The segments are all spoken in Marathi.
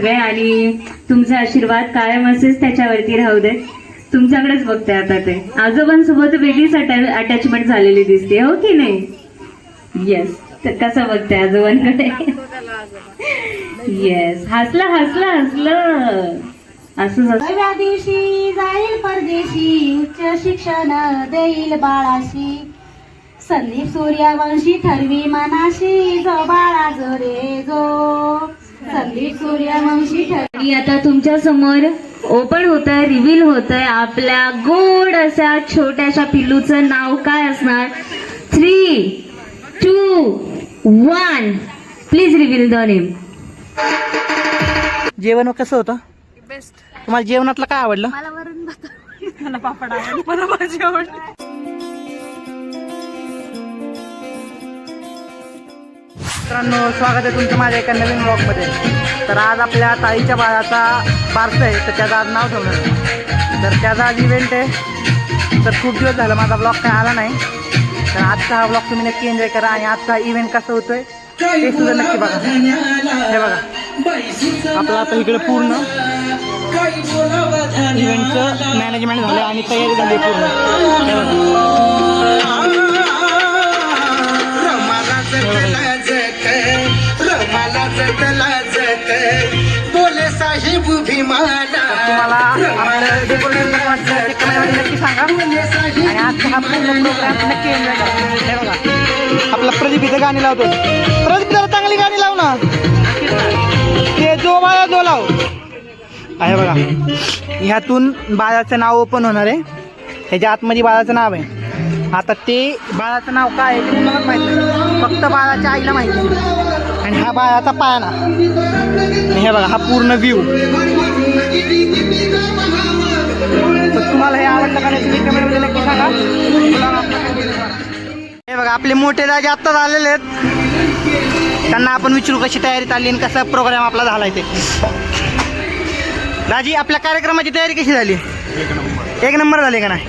सगळे आणि तुमचा आशीर्वाद कायम असेच त्याच्यावरती राहू दे. तुमच्याकडेच बघते आता ते. आजोबांसोबत वेगळीच अटॅचमेंट झालेली दिसते, हो की नाही? येस. तर कसं बघते आजोबांकडे? येस. हसलं हसलं हसलं असंच. नव्या दिवशी जाईल परदेशी, उच्च शिक्षण देईल बाळाशी. संदीप सूर्यवंशी ठरवी मनाशी, जो बाळा जो रे जो. संदीप सूर्यवंशी ठरवी. आणि आता तुमच्या समोर ओपन होत आहे, रिव्हील होत आहे आपल्या गोड अशा छोट्याशा पिल्लूचं नाव काय असणार. 3, 2, 1 प्लीज रिव्हील द नेम. जेवण कसं होतं? बेस्ट. तुम्हाला जेवणातलं काय आवडलं? मला वरण भात, मला पापड आवडला, मला भाजी आवडली. मित्रांनो, स्वागत आहे तुमचं माझ्या एका नवीन ब्लॉगमध्ये. तर आज आपल्या ताईच्या बाळाचा बारसा आहे, तर त्याचं आज नाव ठेवलं आहे. तर त्याचा आज इव्हेंट आहे. तर खूप दिवस झालं माझा ब्लॉग काय आला नाही. तर आजचा हा ब्लॉग तुम्ही नक्की एन्जॉय करा. आणि आजचा इव्हेंट कसं होतोय ते सुद्धा नक्की बघा. हे बघा, आपलं आता इकडे पूर्ण इव्हेंटचं मॅनेजमेंट झालं आणि तयारी झाली पूर्ण. हे बोले साहेब तुम्हाला आपलं डेकोरेशन कसं वाटलं ते कमेंटमध्ये नक्की सांगा. आणि आजचा हा पूर्ण प्रोग्राम नक्की एन्जॉय करा. हे बघा, आपला प्रदीप इथं गाणी लावतो. प्रदीप जरा चांगली गाणी लाव ना. ते जो बाळा जो लाव आहे बघा. ह्यातून बाळाचं नाव ओपन होणार आहे. ह्याच्या आतमध्ये बाळाचं नाव आहे. आता ते बाळाचं नाव काय आहे ते कुणालाच माहिती नाही, फक्त बाळाच्या आईला माहिती आहे. आणि हा बाळाचा पाळणा. हे बघा, हा पूर्ण व्ह्यू. तर तुम्हाला हे आवडलं का नाही तुम्ही कमेंटमध्ये नक्की सांगा. हे बघा, आपले मोठे दाजी आत्ताच आलेले आहेत. त्यांना आपण विचारू कशी तयारी चालली आणि कसा प्रोग्राम आपला झाला ते. दाजी, आपल्या कार्यक्रमाची तयारी कशी झाली? एक नंबर झाली का नाही?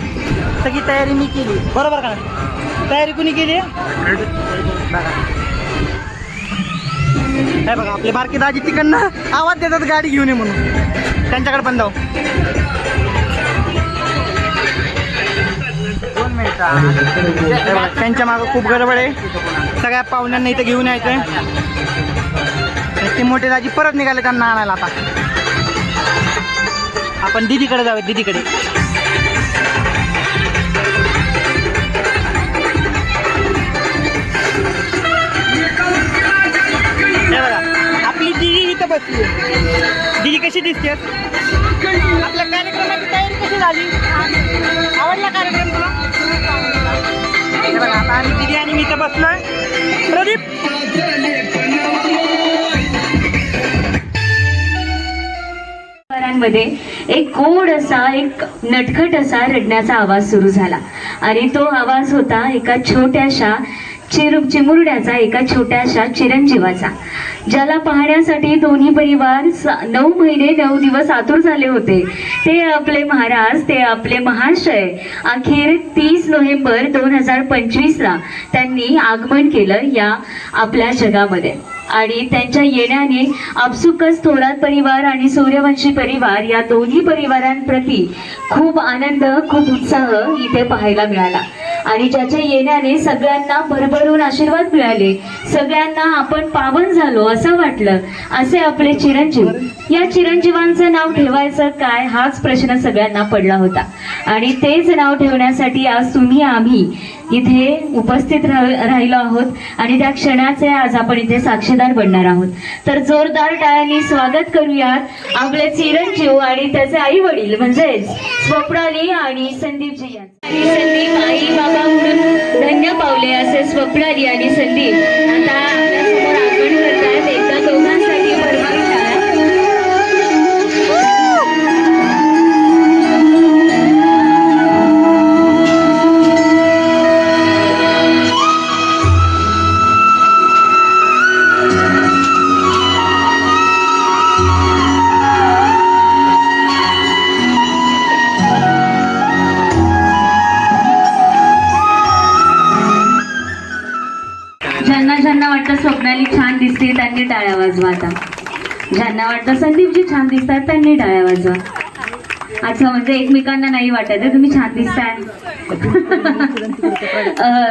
सगळी तयारी मी केली, बरोबर का नाही? तयारी कुणी केली? हे बघा, आपले बारकी दाजी तिकडनं आवाज देतात गाडी घेऊन ये म्हणून. त्यांच्याकडे पण जाऊ. 2 मिनिटं. त्यांच्या मागं खूप गडबड आहे. सगळ्या पाहुण्यांना इथं घेऊन यायचं. ते मोठे दाजी परत निघाले त्यांना आणायला. आता आपण दीदीकडे जाऊया, दीदीकडे. हे बघा, आपली दीदी इथं बसली. दीदी कशी दिसते? आपल्या कार्यक्रमाची तयारी कशी झाली? आवडला कार्यक्रम तुला? हे बघा, आता आम्ही दीदी आणि मी इथं बसलोय. प्रदीप, मध्ये एक गोड असा, एक नटखट असा रडण्याचा आवाज सुरू झाला. आणि तो आवाज होता एका छोट्याशा चिमुरड्याचा, एका छोट्याशा चिरंजीवाचा, ज्याला पाहण्यासाठी दोन्ही परिवार 9 महिने 9 दिवस आतुर झाले होते. ते आपले महाराज, ते आपले महाशय अखेर 30 नोव्हेंबर 2025 त्यांनी आगमन केलं या आपल्या जगामध्ये. आणि त्यांच्या येण्याने आपसुकच थोरात परिवार आणि सूर्यवंशी परिवार या दोन्ही परिवारांप्रती खूप आनंद, खूप उत्साह इथे पाहायला मिळाला. आणि ज्याच्या येण्याने सगळ्यांना भरभरून आशीर्वाद मिळाले, सगळ्यांना आपण पावन झालो असं वाटलं. असे आपले चिरंजीव. या चिरंजीवांचं नाव ठेवायचं काय हाच प्रश्न सगळ्यांना पडला होता. आणि तेच नाव ठेवण्यासाठी आज तुम्ही आम्ही इथे उपस्थित राहिलो आहोत. आणि त्या क्षणाचे आज आपण इथे साक्षीदार बनणार आहोत. तर जोरदार टाळ्यांनी स्वागत करूयात आपले चिरंजीव आणि त्याचे आई वडील म्हणजेच स्वप्नाली आणि संदीपजी यांचं. आणि संदीप आई बाबा म्हणून धन्य पावले असे स्वप्नाली आणि संदीप आता आपल्यासमोर आगमन करतात. एकदा दोघांसाठी भरभरून टाळ्या. ज्यांना वाटतं स्वप्नाली छान दिसते त्यांनी टाळ्या वाजवा आता. ज्यांना वाटतं संदीपजी छान दिसतात त्यांनी टाळ्या वाजवा. अच्छा, म्हणजे एकमेकांना नाही वाटत आहे तुम्ही छान दिसताय.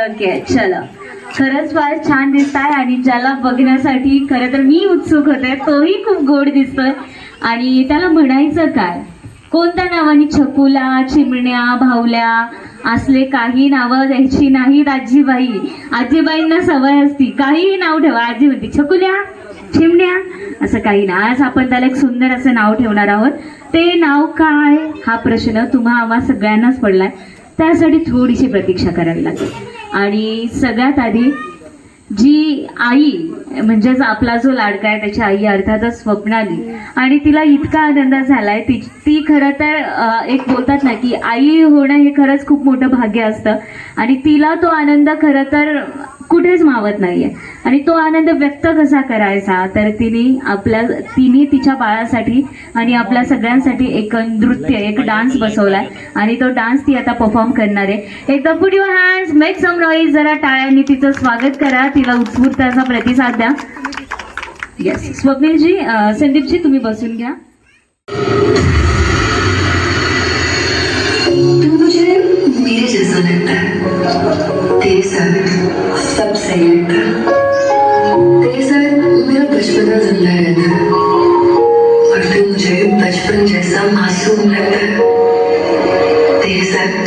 ओके, चला. खरंच फार छान दिसताय आणि ज्याला बघण्यासाठी खरं तर मी उत्सुक होते तोही खूप गोड दिसतोय. आणि त्याला म्हणायचं काय, कोणत्या नावाने छकुला, चिमण्या, भावल्या असले काही नावं द्यायची नाहीत. आजीबाई, आजीबाईंना सवय असती काहीही नाव ठेवा. आजी म्हणते छकुल्या, चिमण्या, असं काही ना. आज आपण त्याला एक सुंदर असं नाव ठेवणार आहोत. ते नाव काय हा प्रश्न तुम्हा आम्हा सगळ्यांनाच पडलाय. त्यासाठी थोडीशी प्रतीक्षा करावी लागेल. आणि सगळ्यात आधी जी आई म्हणजेच आपला जो लाडका आहे त्याची आई अर्थातच स्वप्नाली, आणि तिला इतका आनंद झालाय. ती खरं तर एक बोलतात ना की आई होणं हे खरंच खूप मोठं भाग्य असतं. आणि तिला तो आनंद खरं तर कुठेच मावत नाहीये. आणि तो आनंद व्यक्त कसा करायचा तर तिने तिच्या बाळासाठी आणि आपल्या सगळ्यांसाठी एक नृत्य, एक डान्स बसवलाय. आणि तो डान्स ती आता परफॉर्म करणार आहे. एकदा put your hands, make some noise. जरा टाळ्यांनी तिचं स्वागत करा, तिला उत्स्फूर्त प्रतिसाद द्या. येस, स्वप्नीलजी, संदीपजी तुम्ही बसून घ्या. तू मुझे मेरे जैसा लगता है, तेरे साथ सब सही लगता है, तेरे साथ मेरा बचपना जिंदा रहता है, और तू मुझे बचपन जैसा मासूम लगता है, तेरे साथ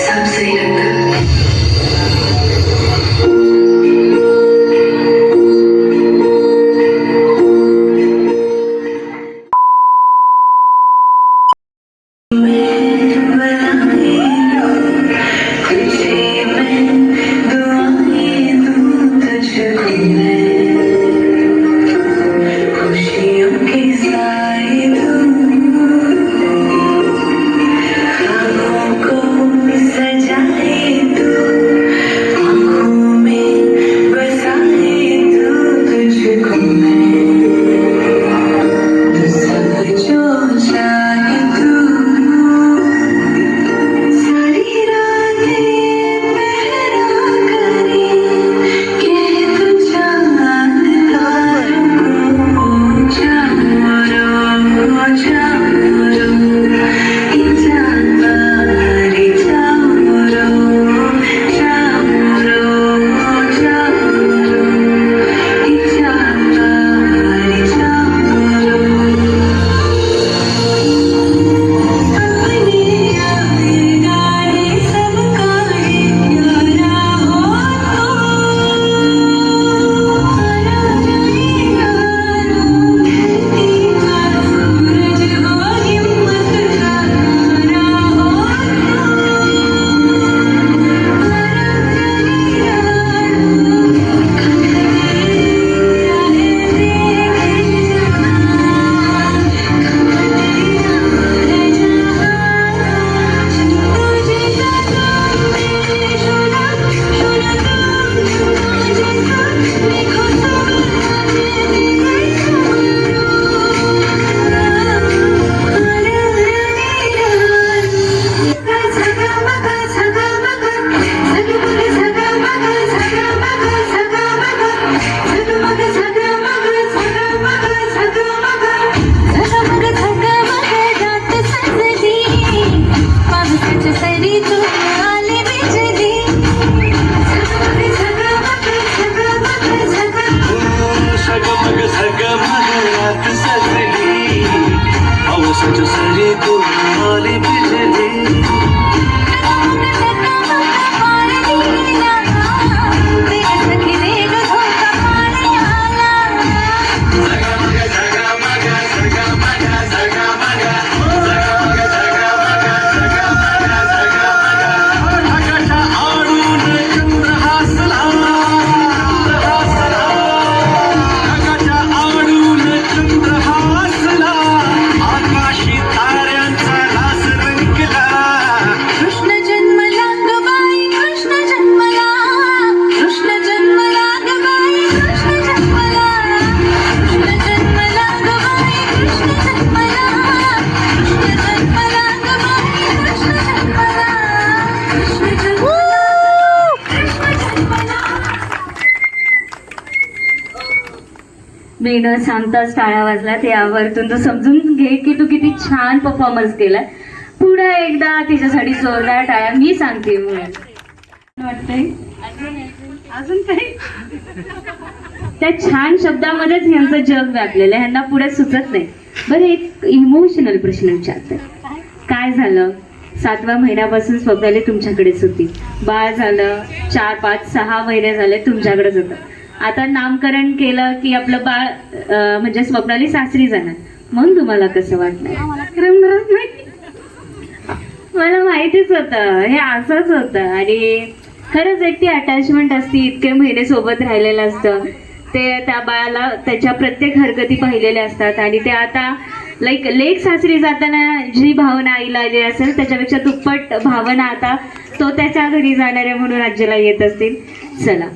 सब सही लगता है. सजाए मी न सांगताच टाळ्या वाजला ते यावरतून तो समजून घे की तू किती छान परफॉर्मन्स केलाय. पुढे एकदा तिच्यासाठी जोरदार टाळ्या मी सांगते म्हणून वाटतंय. अजून काही त्या छान शब्दामध्येच ह्यांचं जग व्यापलेलं आहे, ह्यांना पुढे सुचत नाही. बरं, एक इमोशनल प्रश्न विचारते. काय झालं 7व्या महिन्यापासून स्वप्नाली तुमच्याकडेच होती, बाळ झालं 4, 5, 6 महिने झाले तुमच्याकडेच होतं. आता नामकरण केलं की आपलं बाळ म्हणजे स्वप्नाली सासरी जाणार, मग तुम्हाला कसं वाटणार? आम्हाला करमणारच नाही. मला माहितीच होतं हे असंच होतं. आणि खरंच एक ती अटॅचमेंट असते, इतके महिने सोबत राहिलेलं असतं ते, त्या बाळाला त्याच्या प्रत्येक हरकती पाहिलेल्या असतात. आणि ते आता लाईक लेक सासरी जाताना जी भावना आईला आली असेल त्याच्यापेक्षा दुप्पट भावना आता तो त्याच्या घरी जाणार आहे म्हणून आजीला येत असतील. चला,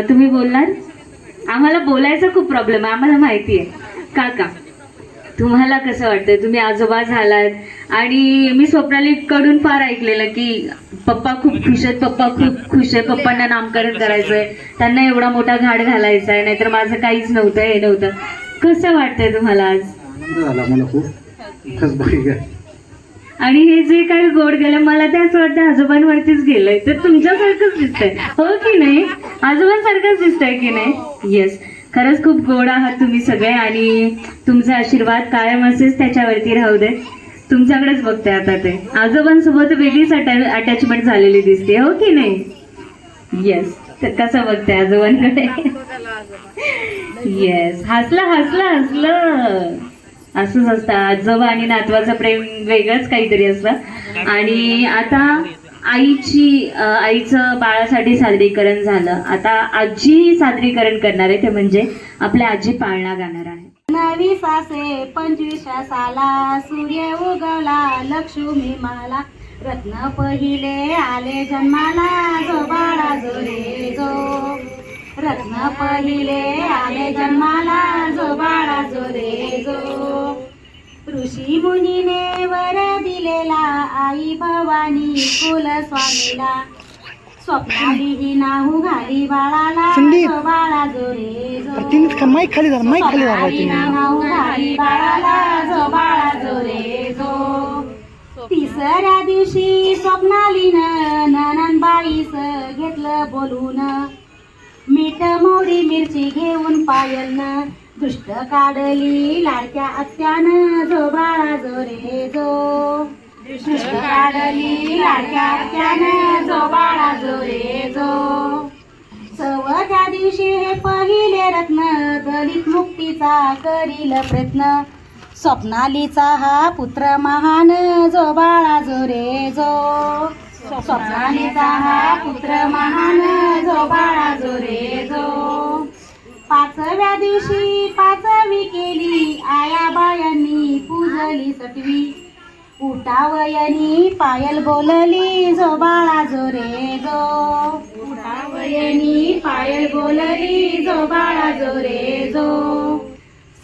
तुम्ही बोलणार? आम्हाला बोलायचा खूप प्रॉब्लेम आहे, आम्हाला माहिती आहे. काका, तुम्हाला कसं वाटतंय? तुम्ही आजोबा झालात आणि मी स्वप्नालीकडून फार ऐकलेलं की पप्पा खूप खुश आहेत, पप्पा खूप खुश आहे, पप्पांना नामकरण करायचंय, त्यांना एवढा मोठा घाट घालायचा आहे, नाहीतर माझं काहीच नव्हतं, हे नव्हतं. कसं वाटतंय तुम्हाला आज? आनंद झाला मला खूप. खरंच बाकी काय. आणि हे जे काही गोड गेलं मला ते असं वाटतं आजोबांवरतीच गेलंय, तर तुमच्यासारखंच दिसतंय, हो की नाही? आजोबांसारखंच दिसतंय की नाही? येस, खरंच खूप गोड आहात तुम्ही सगळे आणि तुमचा आशीर्वाद कायम असेच त्याच्यावरती राहू दे. तुमच्याकडेच बघते आता ते. आजोबांसोबत वेगळीच अटॅचमेंट झालेली दिसते, हो की नाही? येस, तर कसं बघते आजोबांकडे? येस, हसलं. असंच असतं, आजोबा आणि नातवाचं प्रेम वेगळंच काहीतरी असतं. आणि आता आईचं बाळासाठी सादरीकरण झालं, आता आजी सादरीकरण करणार आहे, ते म्हणजे आपल्या आजी पाळणा गाणार आहे. 25 साला सूर्य उगवला लक्ष्मी मला, रत्न पहिले आले जन्माला, जो बाळा जो रे जो. रत्न पहिले आले जन्माला, जो बाळा जो रे जो. ऋषी मुनीने वर दिलेला, आई भवानी कुल स्वामीला, स्वप्नाली ही नाहू घाली बाळाला, संदीप. जो बाळा जो रे जो. तिनेच का माईक खाली झाला, माईक खाली झाला स्वप्नाली तिने. नाहू घाली बाळाला, जो बाळा जो रे जो. तिसऱ्या दिवशी स्वप्नालीनं ननंदबाईस घेतलं बोलून, मीठ मोहरी मिरची घेऊन पायलनं, दुष्ट काढली लाडक्या आत्यानं, जो बाळा जो रे जो. दुष्ट काढली लाडक्या आत्यानं, जो बाळा जो रे जो. 4व्या दिवशी हे पहिले रत्न, दलित मुक्तीचा करील प्रयत्न, स्वप्नालीचा हा पुत्र महान, जो बाळा जो रे जो. स्वप्नालीचा हा पुत्र महान, जो बाळा जो रे जो. 5व्या दिवशी 5वी केली, आया बायांनी पूजली 6वी, उठावयानी पायल बोलली, जो बाळा जो रे जो. उठावयानी पायल बोलली, जो बाळा जो रे जो.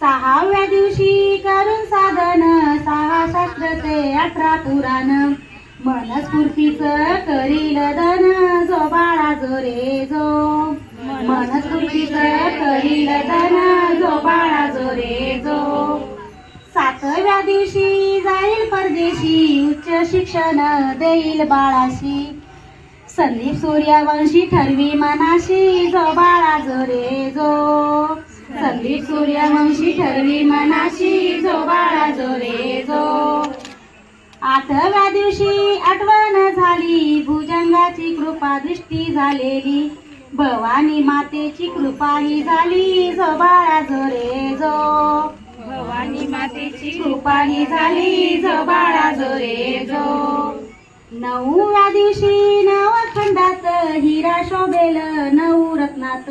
6व्या दिवशी करून साधन, 6 शास्त्र ते 18 पुराण, मनस्फूर्तीचं करील धन, जो बाळा जो रे जो. मनस्फूर्तीचं करील धन, जो बाळा जो रे जो. 7व्या दिवशी जाईल परदेशी, उच्च शिक्षण देईल बाळाशी, संदीप सूर्यवंशी ठरवी मनाशी, जो बाळा जो रे जो. संदीप सूर्यवंशी ठरवी मनाशी, जो बाळा जो रे जो. 8व्या दिवशी आठवण झाली, भुजंगाची कृपा दृष्टी झालेली, भवानी मातेची कृपा ही झाली, जो बाळा जो रे जो. भवानी मातेची कृपा ही झाली, जो बाळा जो रे जो. 9व्या दिवशी नवखंडात हिरा शोभेल 9 रत्नात,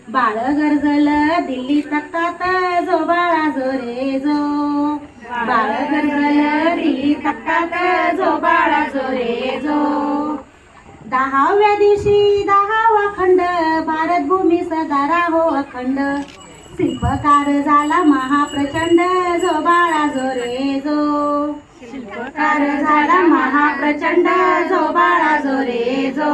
बाळ गरजल दिल्ली तख्तात, जो बाळा जो रे जो. बाळ गरजल दिल्ली तख्तात, जो बाळा जो रे जो. 10व्या दिवशी 10वा खंड, भारत भूमी सदा राहो अखंड, शिल्पकार झाला महाप्रचंड, जो बाळा जो रे जो. शिल्पकार झाला महाप्रचंड, जो बाळा जो रे जो.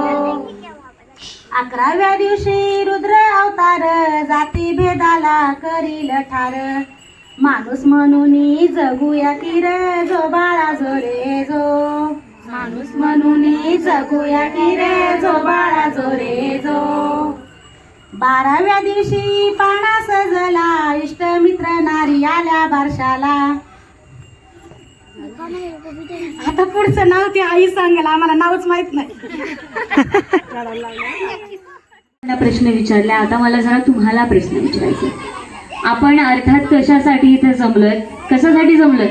11व्या दिवशी रुद्र अवतार जाती भेदाला करील ठार माणूस म्हणून जगूया की रे जो बाळा जो रे जो माणूस म्हणून जगूया की रे जो बाळा जो रे जो 12व्या दिवशी पाना सजला इष्टमित्र नारी आल्या बारशाला आता पुढचं नाव ती आई सांगेल आम्हाला नावच माहित नाही मला प्रश्न विचारले, आता मला जरा तुम्हाला प्रश्न विचारायचे. आपण अर्थात कशासाठी इथे जमलोय? कशासाठी जमलोय?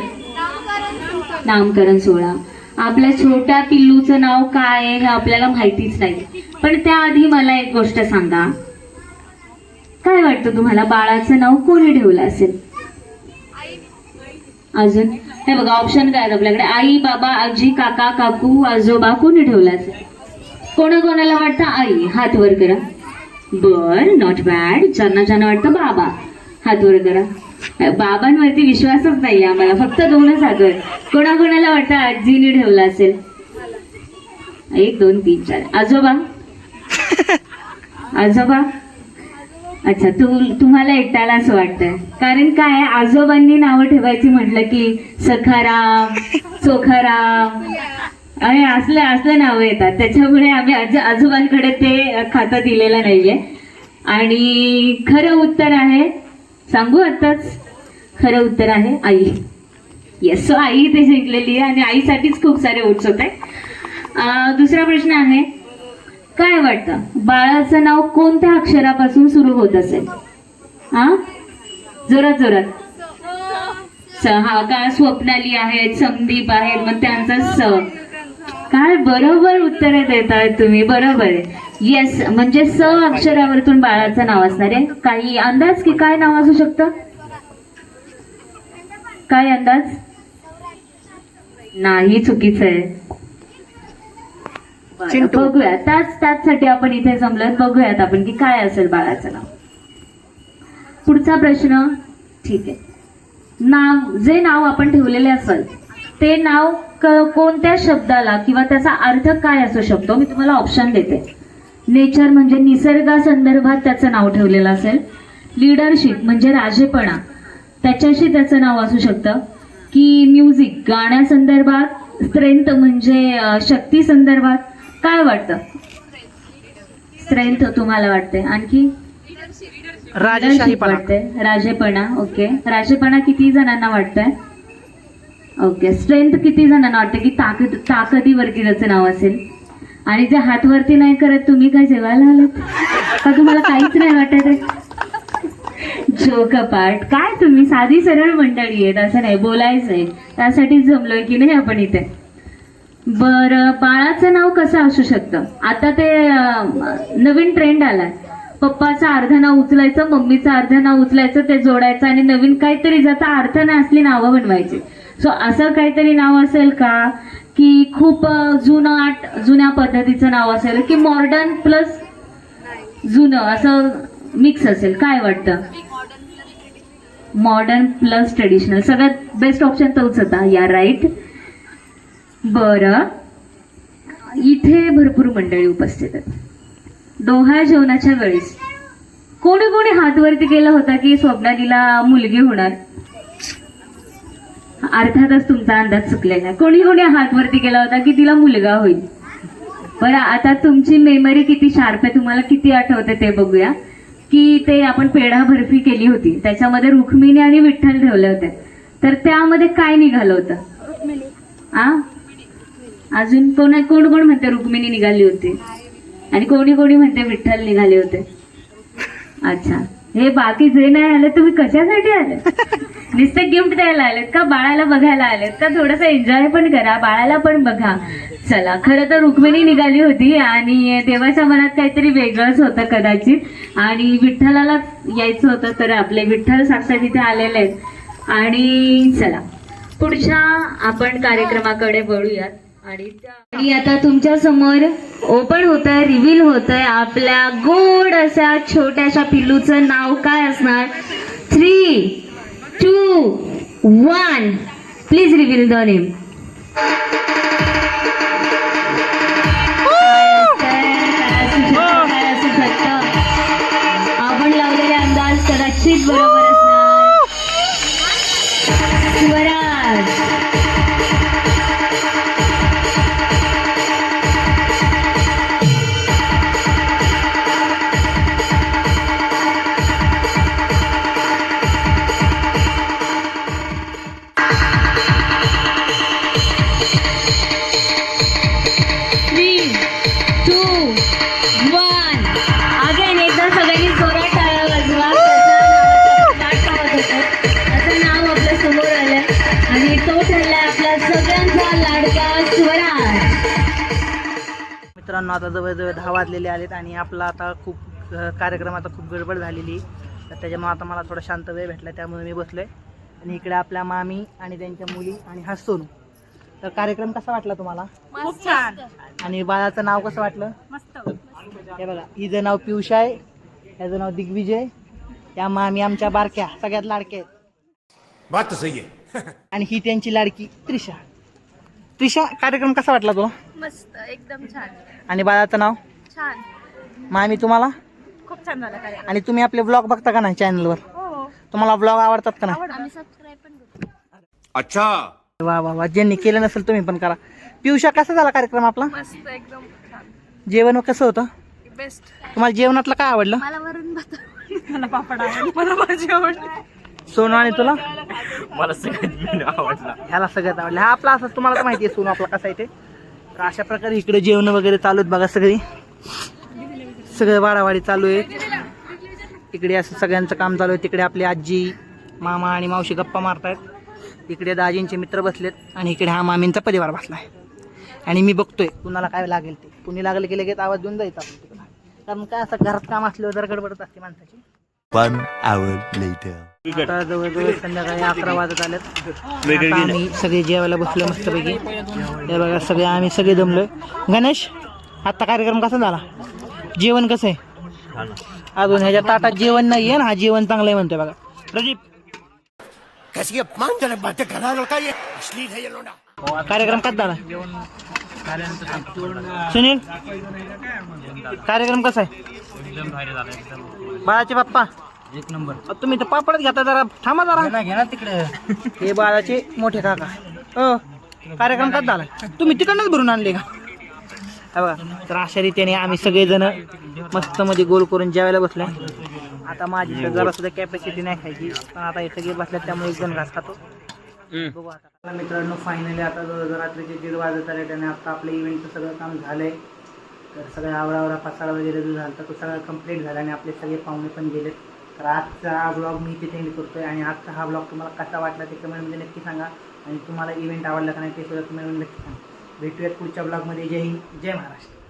नामकरण सोहळा. आपल्या छोट्या पिल्लूचं नाव काय आहे हे आपल्याला माहितीच नाही. पण त्याआधी मला एक गोष्ट सांगा, काय वाटतं तुम्हाला बाळाचं नाव कोणी ठेवलं असेल? अजून हे बघा ऑप्शन काय आहेत आपल्याकडे, आई, बाबा, आजी, काका, काकू, आजोबा, कोणी ठेवलं असेल? कोणाकोणाला वाटतं आई? हात वर करा. बर, नॉट बॅड. ज्यांना ज्यांना वाटतं बाबा हात वर करा. बाबांवरती विश्वासच नाही आम्हाला, फक्त 2च हात वर. कोणाकोणाला वाटतं आजीने ठेवलं असेल? 1 2 3 4. आजोबा? आजोबा? अच्छा, तुम्हाला एकट्याला असं वाटतंय. कारण काय, आजोबांनी नावं ठेवायची म्हटलं की सखाराम, चोखाराम आणि असले नावं येतात. त्याच्यामुळे आम्ही आजोबांकडे ते खातं दिलेलं नाहीये. आणि खरं उत्तर आहे, सांगू आताच, खरं उत्तर आहे आई. येस, सो आई इथे जिंकलेली आहे आणि आईसाठीच खूप सारे वोट्स होते. दुसरा प्रश्न आहे, काय वाटतं बाळाचं नाव कोणत्या अक्षरापासून सुरू होत असेल? हा, जोरात जोरात. हा का, स्वप्नाली आहेत, संदीप आहेत, मग त्यांचा स. काय बरोबर उत्तर देताय तुम्ही, बरोबर आहे. येस, म्हणजे स अक्षरावरतून बाळाचं नाव असणार आहे. काही अंदाज की काय नाव असू शकतं? काय अंदाज? नाही, चुकीचं आहे. बघूया, त्याचसाठी आपण इथे जमलोय. बघूयात आपण की काय असेल बाळाचं नाव. पुढचा प्रश्न, ठीक आहे. जे नाव आपण ठेवलेले असेल ते नाव कोणत्या शब्दाला किंवा त्याचा अर्थ काय असू शकतो? मी तुम्हाला ऑप्शन देते. नेचर म्हणजे निसर्गासंदर्भात त्याचं नाव ठेवलेलं असेल. लिडरशिप म्हणजे राजेपणा, त्याच्याशी त्याचं नाव असू शकतं. की म्युझिक, गाण्यासंदर्भात. स्ट्रेंथ म्हणजे शक्ती संदर्भात. काय वाटतं? स्ट्रेंथ तुम्हाला वाटते. आणखी? राजेशाहीपणा. वाटते, राजेपणा. ओके, राजेपणा किती जणांना वाटतंय? ओके, स्ट्रेंथ किती जणांना वाटतं की ताकदीवरती त्याचं नाव असेल? आणि जे हात वरती नाही करत, तुम्ही काय जेवायला आलात का? तुम्हाला काहीच नाही वाटत आहे? Joke part. काय तुम्ही साधी सरळ मंडळी आहेत, असं नाही, बोलायचंय. त्यासाठीच जमलोय की नाही आपण इथे. बरं, बाळाचं नाव कसं असू शकतं? आता ते नवीन ट्रेंड आलाय, पप्पाचं अर्ध नाव उचलायचं, मम्मीचं अर्ध नाव उचलायचं, ते जोडायचं आणि नवीन काहीतरी ज्याचा अर्थ नसली नावं बनवायची. सो असं काहीतरी नाव असेल का की खूप जुन्या पद्धतीचं नाव असेल की मॉडर्न प्लस जुनं असं मिक्स असेल? काय वाटतं? मॉडर्न प्लस ट्रेडिशनल, सगळ्यात बेस्ट ऑप्शन तोच होता. या राईट. बरं, इथे भरपूर मंडळी उपस्थित आहेत. डोहाळ जेवणाच्या वेळेस कोणी कोणी हात वरती केला होता की स्वप्नालीला मुलगी होणार? अर्थातच तुमचा अंदाज चुकलेला आहे. कोणी कोणी हात वरती केला होता की तिला मुलगा होईल? बरं, आता तुमची मेमरी किती शार्प आहे, तुम्हाला किती आठवते ते बघूया. की ते आपण पेढा बर्फी केली होती, त्याच्यामध्ये रुक्मिणी आणि विठ्ठल ठेवले होते, तर त्यामध्ये काय निघालं होतं? अजून कोण कोण म्हणते रुक्मिणी निघाली होती आणि कोणी कोणी म्हणते विठ्ठल निघाले होते? अच्छा, हे बाकी जे नाही आले तुम्ही कशासाठी आले? नुसते गिफ्ट द्यायला आलेत का? बाळाला बघायला आलेत का? थोडंसं एन्जॉय पण करा, बाळाला पण बघा. चला, खरं तर रुक्मिणी निघाली होती आणि देवाच्या मनात काहीतरी वेगळंच होतं कदाचित आणि विठ्ठलाला यायचं होतं, तर आपले विठ्ठल साक्षात इथे आलेले आहेत. आणि चला पुढच्या आपण कार्यक्रमाकडे वळूयात. आणि आता तुमच्या समोर ओपन होत आहे, रिव्हील होत आहे आपल्या गोड अशा छोट्याशा पिल्लूचं नाव काय असणार? 3 2 1, प्लीज रिव्हील द नेम. नक्कीच बरोबर असणार. स्वराज. अगेन एकदा सगळ्यांनी जोरात टाळ्या वाजवा. असं नाव आपल्या समोर आलंय आणि तो ठरलाय आपला सगळ्यांचा लाडका स्वराज. मित्रांनो आता जवळजवळ 10 वाजलेले आलेत आणि आपला आता खूप कार्यक्रम आता खूप गडबड झालेली, तर त्याच्यामुळे आता मला थोडा शांत वेळ भेटला, त्यामुळे मी बसलोय. आणि इकडे आपल्या मामी आणि त्यांच्या मुली आणि हा सोनू. तर कार्यक्रम कसा वाटला तुम्हाला? खूप छान. आणि बाळाचं नाव कसं वाटलं? मस्त. हे बघा, हिचं नाव पियुष आहे, ह्याचं नाव दिग्विजय. या मामी आमच्या बारक्या सगळ्यात लाडक्या आहेत. बात तो सही है. आणि ही त्यांची लाडकी त्रिशा. त्रिशा, कार्यक्रम कसा वाटला तुला? मस्त, एकदम छान. आणि बाळाचं नाव? छान. मामी तुम्हाला? खूप छान झाला कार्यक्रम. आणि तुम्ही आपले व्लॉग बघता का नाही चॅनलवर? हो, तुम्हाला व्लॉग आवडतात का नाही? आम्ही सबस्क्राईब पण करतो. अच्छा. वा वा वा, ज्यांनी केलं नसेल तुम्ही पण करा. पियुषा, कसा झाला कार्यक्रम आपला? मस्त, एकदम छान. जेवण कसं होतं? बेस्ट. तुम्हाला जेवणातलं काय आवडलं? मला वरण भात, मला पापड आवडला, मला भाजी आवडली. सोनू, आणि तुला? मला सगळ्यात आवडला. ह्याला सगळ्यात आवडलं. हा आपला असं तुम्हाला तर माहिती आहे सोनू आपला कसा आहे ते. तर अशा प्रकारे इकडे जेवण वगैरे चालू आहेत बघा. सगळं वाडावाडी चालू आहे. इकडे असं सगळ्यांचं काम चालू आहे. तिकडे आपली आजी, मामा आणि मावशी गप्पा मारतायत. इकडे दाजींचे मित्र बसलेत आणि इकडे हा मामींचा परिवार बसलाय. आणि मी बघतोय कुणाला काय लागेल ते. कुणी लागलं की लगेच आवाज देऊन जायचा आपण तिकडं. कारण काय असं घरात काम असल्यावर जरा गडबडत असते माणसाची. 1 hour later. आता जवळजवळ संध्याकाळी 11 वाजत आलेत. आता आम्ही सगळे जेवायला बसलो मस्तपैकी. हे बघा, सगळे आम्ही सगळे जमलोय. गणेश, आत्ता कार्यक्रम कसा झाला? जेवण कसं आहे? अजून ह्याच्या ताटात जेवण नाही आहे ना. हा जेवण चांगलं आहे म्हणतोय बघा. प्रदीप, कैसी अपमानजनक बातें कर रहा है लड़का, ये अश्लील है ये लोडा. कार्यक्रम कसा झाला? सुनील, कार्यक्रम कसा आहे? बाळाचे पप्पा, एक नंबर. तुम्ही तर पापडच घेता, जरा थांबा जरा. घे ना तिकडे. हे बाळाचे मोठे काका. कार्यक्रम कसा झाला? तुम्ही तिकडनंच भरून आणले का? हा बघा. तर अशा रीतीने आम्ही सगळेजण मस्त मध्ये गोल करून जेवायला बसलोय. आता माझी तर जरा सुद्धा कॅपॅसिटी नाही खायची, पण आता हे सगळे बसल्यात त्यामुळे एक दोन घास खातो. बघू आता. मित्रांनो, फायनली आता जवळजवळ रात्रीचे 1:30 वाजत आले आणि आता आपलं इव्हेंटचं सगळं काम झालंय. तर सगळं आवडा पसारा वगैरे जो झाला तर तो सगळा कंप्लीट झाला आणि आपले सगळे पाहुणे पण गेलेत. तर आजचा हा ब्लॉग मी तिथे एंड करतोय. आणि आजचा हा ब्लॉग तुम्हाला कसा वाटला ते कमेंटमध्ये नक्की सांगा. आणि तुम्हाला इव्हेंट आवडला का नाही ते सुद्धा कमेंटमध्ये नक्की सांगा. भेटूयात पुढच्या ब्लॉगमध्ये. जय हिंद, जय महाराष्ट्र.